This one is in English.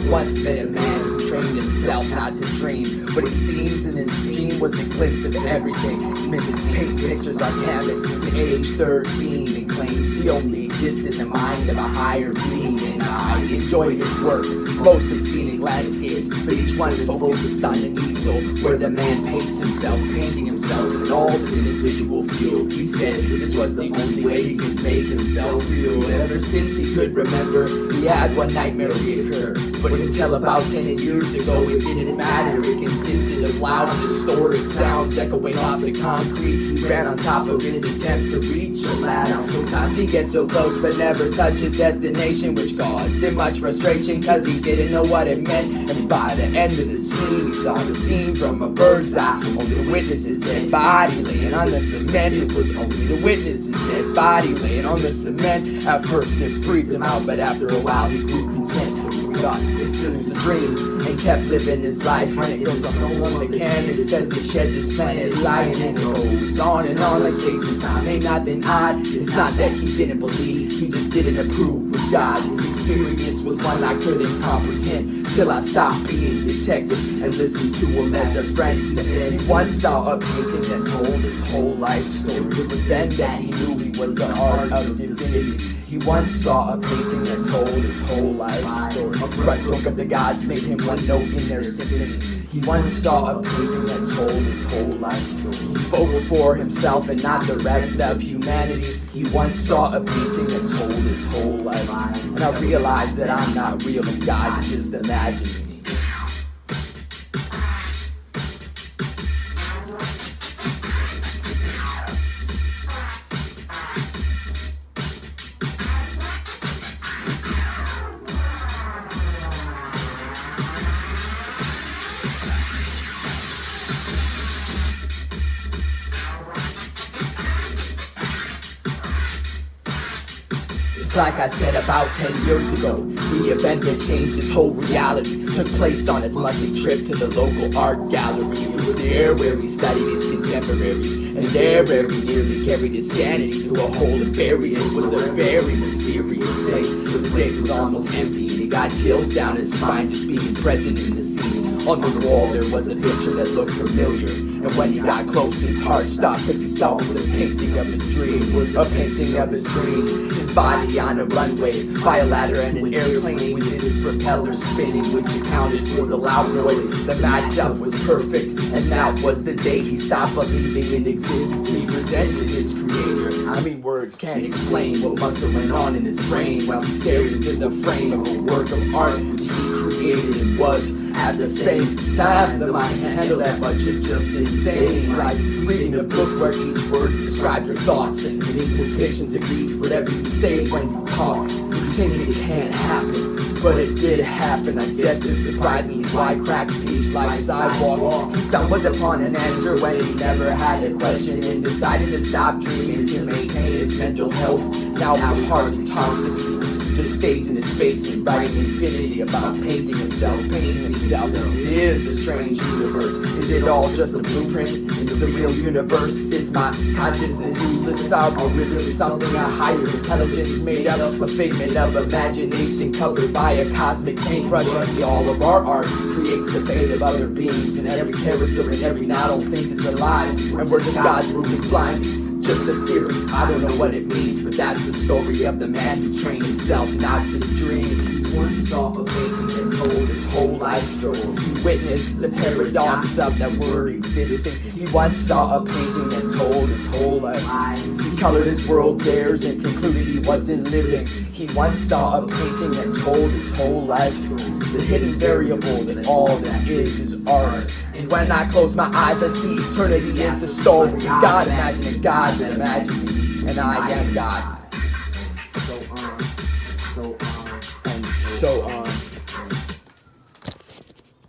once met a man who trained himself not to dream, but it seems in his dream was a glimpse of everything. He's been painting pictures on canvas since age 13 and claims he only exists in the mind of a higher being. And I enjoy his work, mostly scenic landscapes, but each one focuses on an easel where the man paints himself, painting himself, and all that's in his visual field. He said this was the only way he could make himself real. Ever since he could remember, he had one nightmare reoccur, but until about 10 years ago it didn't matter. It consisted of loud and distorted sounds echoing off the concrete. He ran on top of his attempts to reach a ladder. Sometimes he gets so close but never touches destination, which caused him much frustration cause he didn't know what it meant. And by the end of the scene, he saw the scene from a bird's eye. Only the witness's dead body laying on the cement. It was only the witness's dead body laying on the cement. At first it freaked him out, but after a while he grew content. So he thought it's just a dream and kept living his life. And it goes on the canvas cause it sheds its planet light. And it goes on and on like space and time ain't nothing odd. It's not that he didn't believe, he just didn't approve of God. His experience was one I couldn't comprehend till I stopped being detective and listened to him as a friend. He said he once saw a painting that told his whole life story. It was then that he knew he was the art of divinity. He once saw a painting that told his whole life story. A brushstroke of the gods made him one note in their symphony. He once saw a painting that told his whole life story. He spoke for himself and not the rest of humanity. He once saw a painting that told his whole life. And I realized that I'm not real and God just imagining. Just like I said about 10 years ago, the event that changed his whole reality took place on his monthly trip to the local art gallery. It was there where he studied his contemporaries, and there where he nearly carried his sanity to a hole and buried it. It was a very mysterious place, but the day was almost empty and he got chills down his spine just being present in the scene. On the wall there was a picture that looked familiar, and when he got close his heart stopped cause he saw it was a painting of his dream. A painting of his dream, his body on a runway by a ladder and an airplane with its propeller spinning, which accounted for the loud noise. The matchup was perfect, and that was the day he stopped believing in existence. He resented his creator. I mean, words can't explain what must have went on in his brain while he stared into the frame of a work of art he created and was. At the same time, the mind can't handle that much, it's just insane. It's like reading a book where each word describes your thoughts, and in quotations it reads whatever you say when you talk. You think it can't happen, but it did happen. I guess there's surprisingly wide cracks in each life sidewalk. He stumbled upon an answer when he never had a question, and decided to stop dreaming to maintain his mental health. Now he hardly talks to people, just stays in his basement writing infinity about painting himself. This is a strange universe. Is it all just a blueprint? Is the real universe? Is my consciousness useless? Or really something a higher intelligence made up? A figment of imagination covered by a cosmic paintbrush. Maybe all of our art creates the fate of other beings, and every character and every novel thinks it's alive, and we're just God's rudely blind. Just a theory, I don't know what it means, but that's the story of the man who trained himself not to dream. He once saw a painting that told his whole life story. He witnessed the paradox of that word existing. He once saw a painting that told his whole life. He colored his world theirs and concluded he wasn't living. He once saw a painting that told his whole life story. The hidden variable that all that is art. And when I close my eyes, I see eternity is a story. God imagined a God that imagined me, and I am God. And so on.